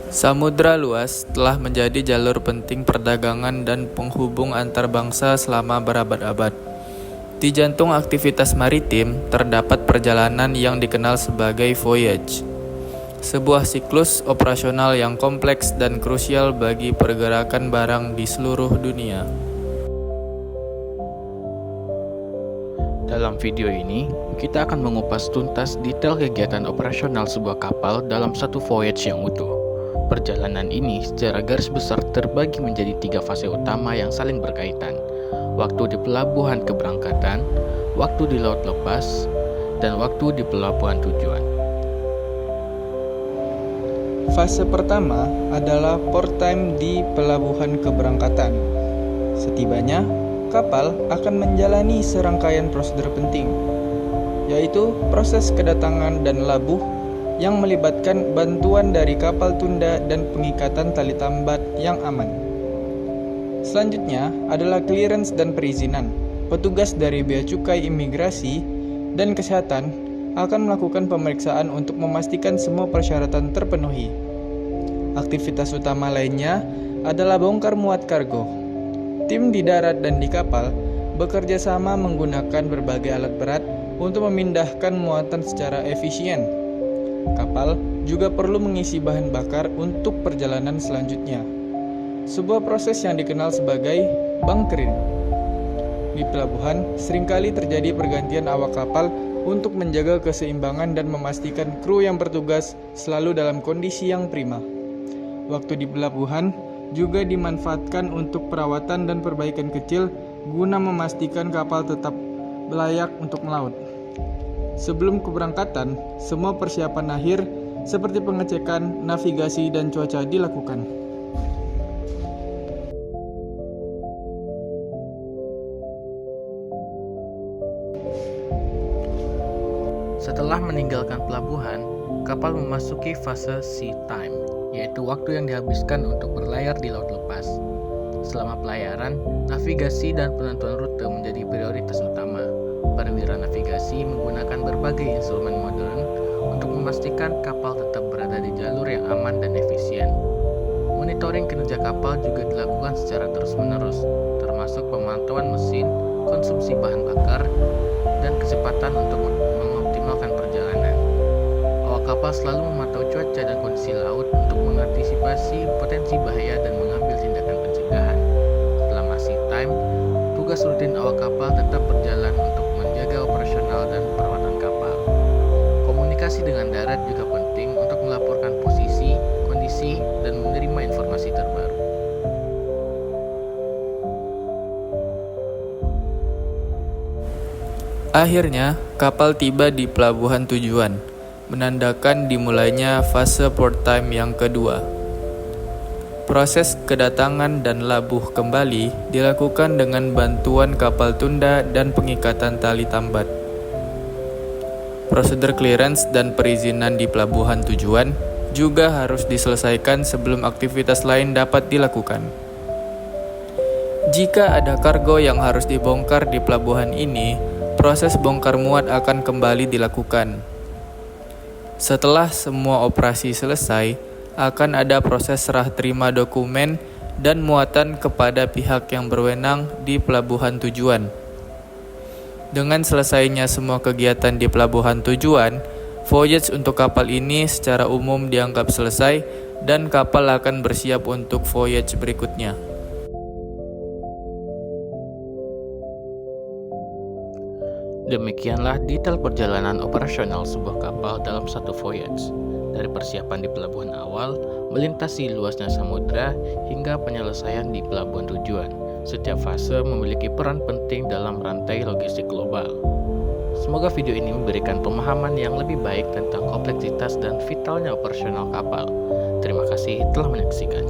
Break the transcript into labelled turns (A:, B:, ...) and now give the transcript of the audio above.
A: Samudra luas telah menjadi jalur penting perdagangan dan penghubung antar bangsa selama berabad-abad. Di jantung aktivitas maritim terdapat perjalanan yang dikenal sebagai voyage, sebuah siklus operasional yang kompleks dan krusial bagi pergerakan barang di seluruh dunia.
B: Dalam video ini, kita akan mengupas tuntas detail kegiatan operasional sebuah kapal dalam satu voyage yang utuh. Perjalanan ini secara garis besar terbagi menjadi 3 fase utama yang saling berkaitan. Waktu di pelabuhan keberangkatan, waktu di laut lepas, dan waktu di pelabuhan tujuan.
C: Fase pertama adalah port time di pelabuhan keberangkatan. Setibanya, kapal akan menjalani serangkaian prosedur penting, yaitu proses kedatangan dan labuh yang melibatkan bantuan dari kapal tunda dan pengikatan tali tambat yang aman. Selanjutnya adalah clearance dan perizinan. Petugas dari Bea Cukai Imigrasi dan Kesehatan akan melakukan pemeriksaan untuk memastikan semua persyaratan terpenuhi. Aktivitas utama lainnya adalah bongkar muat kargo. Tim di darat dan di kapal bekerja sama menggunakan berbagai alat berat untuk memindahkan muatan secara efisien. Kapal juga perlu mengisi bahan bakar untuk perjalanan selanjutnya, sebuah proses yang dikenal sebagai bunkering. Di pelabuhan, seringkali terjadi pergantian awak kapal untuk menjaga keseimbangan dan memastikan kru yang bertugas selalu dalam kondisi yang prima. Waktu di pelabuhan juga dimanfaatkan untuk perawatan dan perbaikan kecil guna memastikan kapal tetap layak untuk melaut. Sebelum keberangkatan, semua persiapan akhir seperti pengecekan, navigasi, dan cuaca dilakukan.
B: Setelah meninggalkan pelabuhan, kapal memasuki fase sea time, yaitu waktu yang dihabiskan untuk berlayar di laut lepas. Selama pelayaran, navigasi dan penentuan rute menjadi prioritas utama. Perwira navigasi menggunakan berbagai instrumen modern untuk memastikan kapal tetap berada di jalur yang aman dan efisien. Monitoring kinerja kapal juga dilakukan secara terus-menerus, termasuk pemantauan mesin, konsumsi bahan bakar, dan kecepatan untuk mengoptimalkan perjalanan. Awak kapal selalu memantau cuaca dan kondisi laut untuk mengantisipasi potensi bahaya dan mengambil tindakan pencegahan. Selama sea time, tugas rutin awak kapal tetap berjalan untuk menjaga operasional dan perawatan kapal. Komunikasi dengan darat juga penting untuk melaporkan posisi, kondisi, dan menerima informasi terbaru.
A: Akhirnya, kapal tiba di pelabuhan tujuan, menandakan dimulainya fase port time yang kedua. Proses kedatangan dan labuh kembali dilakukan dengan bantuan kapal tunda dan pengikatan tali tambat. Prosedur clearance dan perizinan di pelabuhan tujuan juga harus diselesaikan sebelum aktivitas lain dapat dilakukan. Jika ada kargo yang harus dibongkar di pelabuhan ini, proses bongkar muat akan kembali dilakukan. Setelah semua operasi selesai, akan ada proses serah terima dokumen dan muatan kepada pihak yang berwenang di pelabuhan tujuan. Dengan selesainya semua kegiatan di pelabuhan tujuan, voyage untuk kapal ini secara umum dianggap selesai dan kapal akan bersiap untuk voyage berikutnya.
B: Demikianlah detail perjalanan operasional sebuah kapal dalam satu voyage. Dari persiapan di pelabuhan awal, melintasi luasnya samudra, hingga penyelesaian di pelabuhan tujuan. Setiap fase memiliki peran penting dalam rantai logistik global. Semoga video ini memberikan pemahaman yang lebih baik tentang kompleksitas dan vitalnya operasional kapal. Terima kasih telah menyaksikan.